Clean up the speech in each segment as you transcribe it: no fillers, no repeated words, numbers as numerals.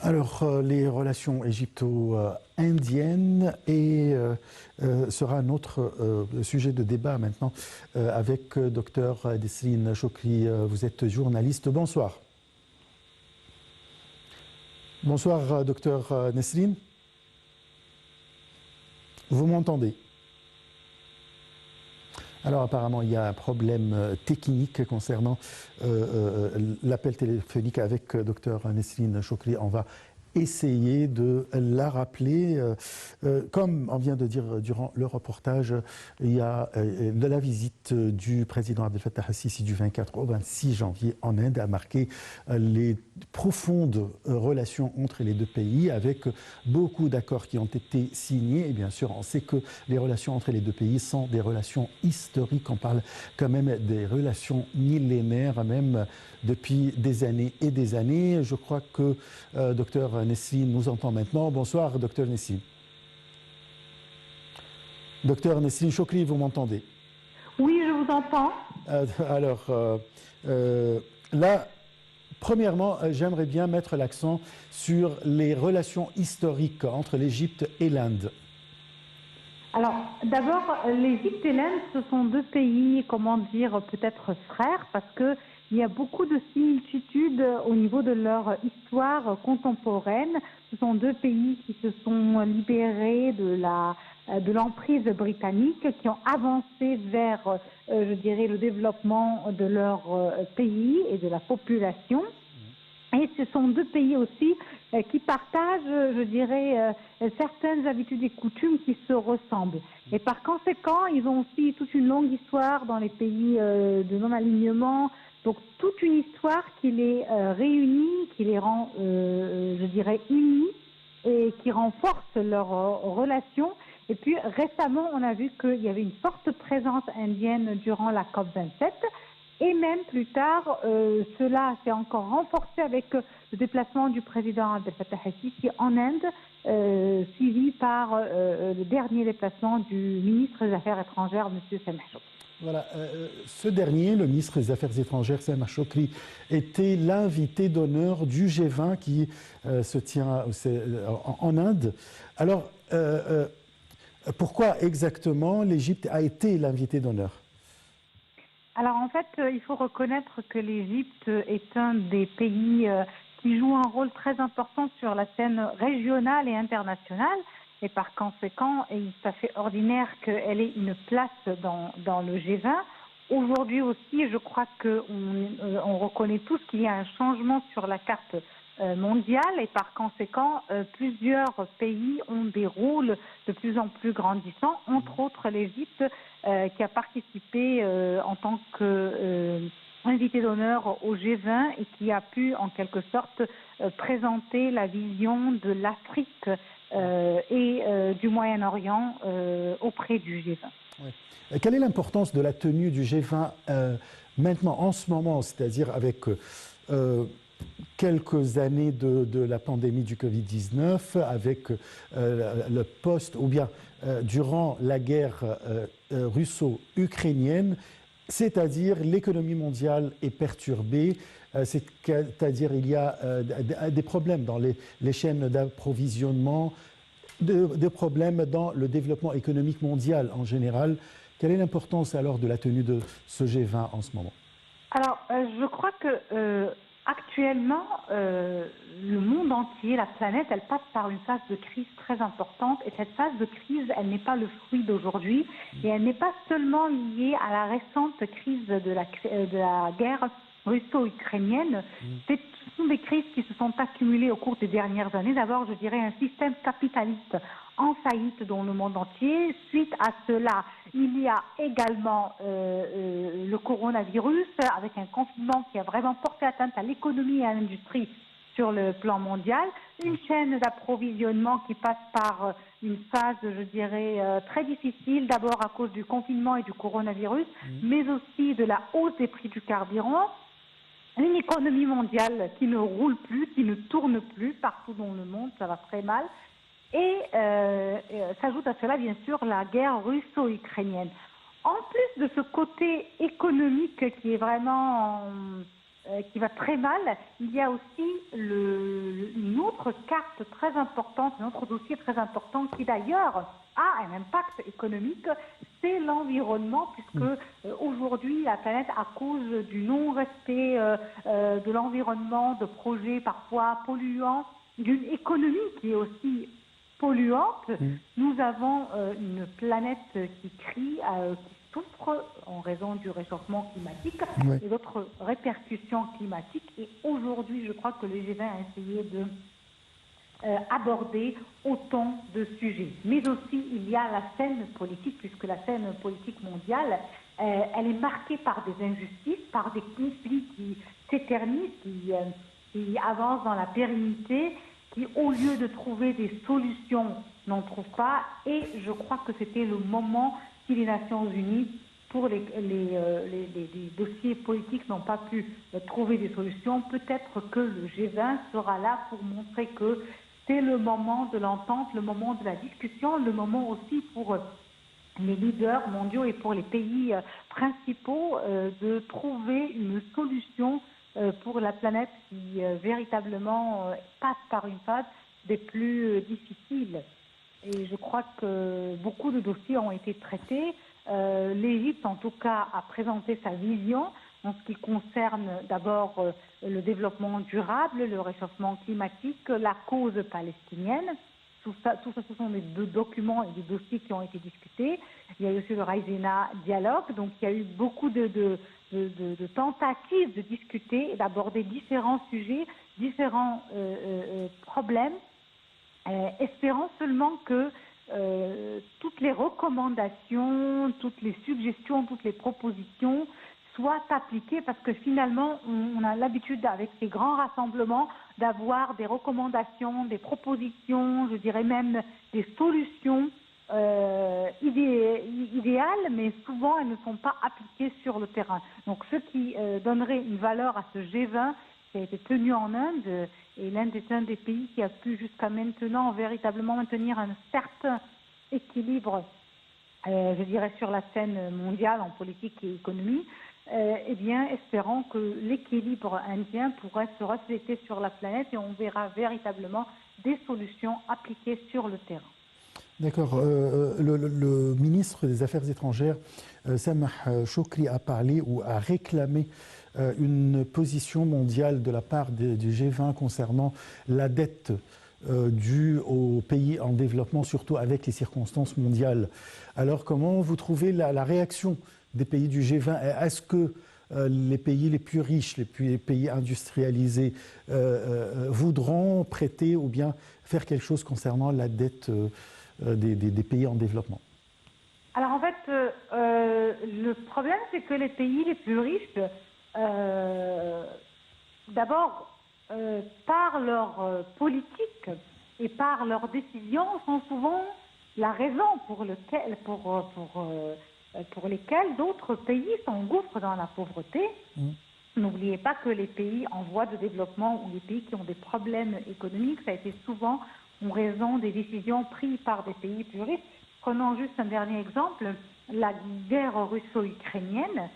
Alors, les relations égypto-indiennes sera notre sujet de débat maintenant avec Dr Nesrine Chokri. Vous êtes journaliste. Bonsoir. Bonsoir, Dr Nesrine. Vous m'entendez? Alors apparemment, il y a un problème technique concernant l'appel téléphonique avec Dr Nesrine Chokri. On va essayer de la rappeler. Comme on vient de dire durant le reportage, il y a de la visite du président Abdel Fattah al-Sisi du 24 au 26 janvier en Inde a marqué les profondes relations entre les deux pays avec beaucoup d'accords qui ont été signés. Et bien sûr, on sait que les relations entre les deux pays sont des relations historiques. On parle quand même des relations millénaires, même depuis des années et des années. Je crois que Dr Nesrine nous entend maintenant. Bonsoir, Dr Nesrine. Dr Nesrine Chokri, vous m'entendez? Oui, je vous entends. Là, premièrement, j'aimerais bien mettre l'accent sur les relations historiques entre l'Égypte et l'Inde. Alors, d'abord, l'Égypte et l'Inde, ce sont deux pays, comment dire, peut-être frères, parce qu'il y a beaucoup de similitudes au niveau de leur histoire contemporaine. Ce sont deux pays qui se sont libérés de l'emprise britannique, qui ont avancé vers, je dirais, le développement de leur pays et de la population. Et ce sont deux pays aussi qui partagent, je dirais, certaines habitudes et coutumes qui se ressemblent. Et par conséquent, ils ont aussi toute une longue histoire dans les pays de non-alignement. Donc toute une histoire qui les réunit, qui les rend, je dirais, unis et qui renforce leurs relations. Et puis récemment, on a vu qu'il y avait une forte présence indienne durant la COP27. Et même plus tard, cela s'est encore renforcé avec le déplacement du président Abdel Fattah al-Sisi en Inde, suivi par le dernier déplacement du ministre des Affaires étrangères, M. Sameh Chokri. Voilà, ce dernier, le ministre des Affaires étrangères, Sameh Chokri, était l'invité d'honneur du G20 qui se tient en Inde. Alors, pourquoi exactement l'Égypte a été l'invité d'honneur ? Alors en fait, il faut reconnaître que l'Égypte est un des pays qui joue un rôle très important sur la scène régionale et internationale. Et par conséquent, il est tout à fait ordinaire qu'elle ait une place dans le G20. Aujourd'hui aussi, je crois qu'on reconnaît tous qu'il y a un changement sur la carte mondiale et par conséquent, plusieurs pays ont des rôles de plus en plus grandissants, entre autres l'Égypte qui a participé en tant qu'invité d'honneur au G20 et qui a pu en quelque sorte présenter la vision de l'Afrique et du Moyen-Orient auprès du G20. Oui. Quelle est l'importance de la tenue du G20 maintenant, en ce moment, c'est-à-dire avec quelques années de la pandémie du Covid-19, avec le post, ou bien durant la guerre russo-ukrainienne, c'est-à-dire l'économie mondiale est perturbée, c'est-à-dire il y a des problèmes dans les chaînes d'approvisionnement, des problèmes dans le développement économique mondial en général. Quelle est l'importance alors de la tenue de ce G20 en ce moment? Alors, je crois que actuellement, le monde entier, la planète, elle passe par une phase de crise très importante et cette phase de crise, elle n'est pas le fruit d'aujourd'hui et elle n'est pas seulement liée à la récente crise de la guerre russo-ukrainienne. Ce sont des crises qui se sont accumulées au cours des dernières années. D'abord, je dirais un système capitaliste en faillite dans le monde entier. Suite à cela, il y a également le coronavirus avec un confinement qui a vraiment porté atteinte à l'économie et à l'industrie sur le plan mondial. Une chaîne d'approvisionnement qui passe par une phase, je dirais, très difficile, d'abord à cause du confinement et du coronavirus, mais aussi de la hausse des prix du carburant. Une économie mondiale qui ne roule plus, qui ne tourne plus partout dans le monde, ça va très mal. Et s'ajoute à cela, bien sûr, la guerre russo-ukrainienne. En plus de ce côté économique qui est vraiment qui va très mal, il y a aussi une autre carte très importante, un autre dossier très important qui d'ailleurs a un impact économique, c'est l'environnement, puisque aujourd'hui la planète, à cause du non-respect de l'environnement, de projets parfois polluants, d'une économie qui est aussi polluante, nous avons une planète qui crie, qui souffre en raison du réchauffement climatique et d'autres répercussions climatiques. Et aujourd'hui, je crois que le G20 a essayé de aborder autant de sujets. Mais aussi, il y a la scène politique, puisque la scène politique mondiale, elle est marquée par des injustices, par des conflits qui s'éternisent, qui avancent dans la pérennité, qui, au lieu de trouver des solutions, n'en trouvent pas. Et je crois que c'était le moment, si les Nations Unies, pour les dossiers politiques, n'ont pas pu trouver des solutions, peut-être que le G20 sera là pour montrer que c'est le moment de l'entente, le moment de la discussion, le moment aussi pour les leaders mondiaux et pour les pays principaux de trouver une solution pour la planète qui véritablement passe par une phase des plus difficiles. Et je crois que beaucoup de dossiers ont été traités. L'Égypte, en tout cas, a présenté sa vision en ce qui concerne d'abord le développement durable, le réchauffement climatique, la cause palestinienne. Tout ça, ce sont des documents et des dossiers qui ont été discutés. Il y a eu aussi le Raisina Dialogue, donc il y a eu beaucoup de tentatives de discuter et d'aborder différents sujets, différents problèmes, espérant seulement que toutes les recommandations, toutes les suggestions, toutes les propositions soient appliquées, parce que finalement, on a l'habitude avec ces grands rassemblements d'avoir des recommandations, des propositions, je dirais même des solutions idéales, mais souvent elles ne sont pas appliquées sur le terrain. Donc ce qui donnerait une valeur à ce G20 qui a été tenu en Inde, et l'Inde est un des pays qui a pu jusqu'à maintenant véritablement maintenir un certain équilibre, je dirais, sur la scène mondiale en politique et économie. Eh bien, espérons que l'équilibre indien pourrait se refléter sur la planète et on verra véritablement des solutions appliquées sur le terrain. D'accord. Le ministre des Affaires étrangères, Samah Shoukry, a parlé ou a réclamé une position mondiale de la part du G20 concernant la dette due aux pays en développement, surtout avec les circonstances mondiales. Alors, comment vous trouvez la réaction des pays du G20? Est-ce que les pays les plus riches, les pays industrialisés voudront prêter ou bien faire quelque chose concernant la dette des pays en développement? Alors en fait, le problème, c'est que les pays les plus riches, d'abord, par leur politique et par leurs décisions, sont souvent la raison pour lesquelles d'autres pays s'engouffrent dans la pauvreté. N'oubliez pas que les pays en voie de développement ou les pays qui ont des problèmes économiques, ça a été souvent en raison des décisions prises par des pays plus riches. Prenons juste un dernier exemple, la guerre russo-ukrainienne,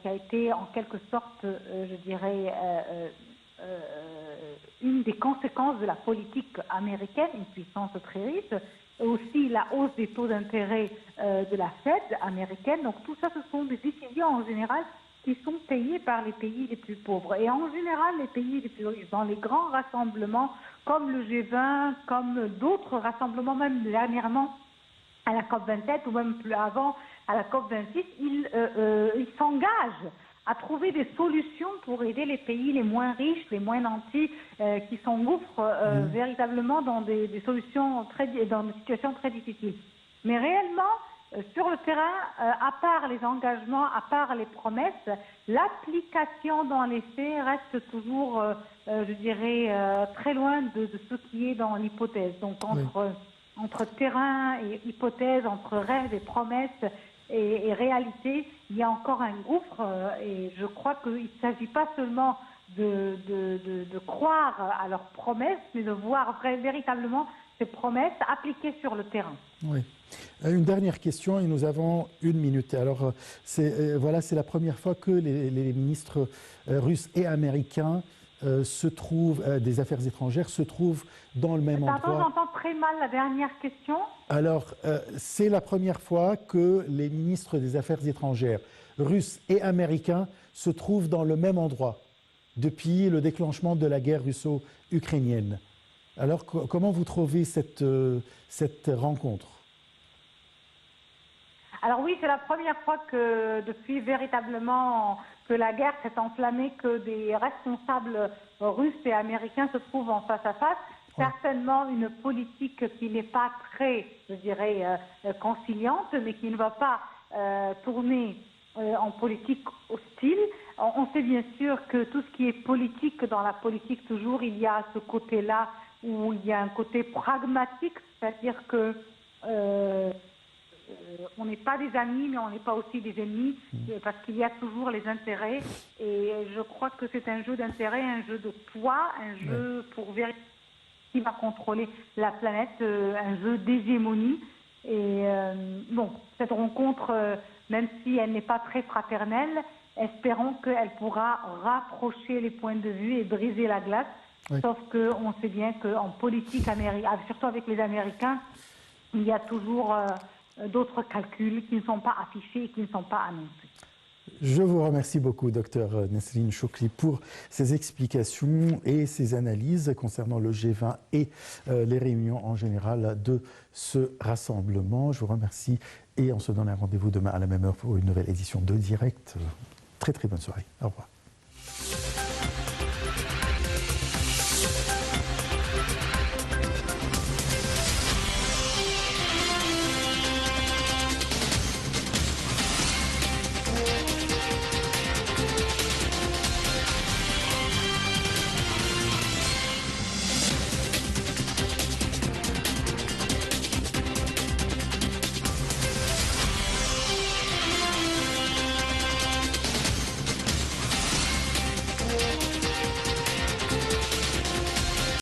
qui a été en quelque sorte, je dirais, une des conséquences de la politique américaine, une puissance très riche, aussi la hausse des taux d'intérêt de la Fed américaine. Donc tout ça, ce sont des décisions en général qui sont payées par les pays les plus pauvres. Et en général, les pays les plus riches, dans les grands rassemblements comme le G20, comme d'autres rassemblements, même dernièrement à la COP27 ou même plus avant à la COP26, ils s'engagent à trouver des solutions pour aider les pays les moins riches, les moins nantis, qui s'engouffrent véritablement dans des solutions dans des situations très difficiles. Mais réellement, sur le terrain, à part les engagements, à part les promesses, l'application dans les faits reste toujours, je dirais, très loin de ce qui est dans l'hypothèse. Donc entre terrain et hypothèse, entre rêve et promesses et réalité, il y a encore un gouffre. Et je crois qu'il ne s'agit pas seulement de croire à leurs promesses, mais de voir véritablement ces promesses appliquées sur le terrain. Oui. Une dernière question et nous avons 1 minute. Alors, voilà, c'est la première fois que les ministres russes et américains des Affaires étrangères se trouvent dans le même endroit. Pardon, j'entends très mal la dernière question. Alors, c'est la première fois que les ministres des Affaires étrangères russes et américains se trouvent dans le même endroit depuis le déclenchement de la guerre russo-ukrainienne. Alors, comment vous trouvez cette rencontre? Alors oui, c'est la première fois que depuis véritablement que la guerre s'est enflammée, que des responsables russes et américains se trouvent en face à face. Certainement une politique qui n'est pas très, je dirais, conciliante, mais qui ne va pas tourner en politique hostile. On sait bien sûr que tout ce qui est politique, dans la politique toujours, il y a ce côté-là où il y a un côté pragmatique, c'est-à-dire que on n'est pas des amis, mais on n'est pas aussi des ennemis, parce qu'il y a toujours les intérêts. Et je crois que c'est un jeu d'intérêt, un jeu de poids, un jeu pour vérifier qui va contrôler la planète, un jeu d'hégémonie. Et bon, cette rencontre, même si elle n'est pas très fraternelle, espérons qu'elle pourra rapprocher les points de vue et briser la glace. Oui. Sauf qu'on sait bien qu'en politique américaine, surtout avec les Américains, il y a toujours d'autres calculs qui ne sont pas affichés et qui ne sont pas annoncés. Je vous remercie beaucoup, Dr Nesrine Chokri, pour ces explications et ces analyses concernant le G20 et les réunions en général de ce rassemblement. Je vous remercie et on se donne un rendez-vous demain à la même heure pour une nouvelle édition de Direct. Très très bonne soirée. Au revoir.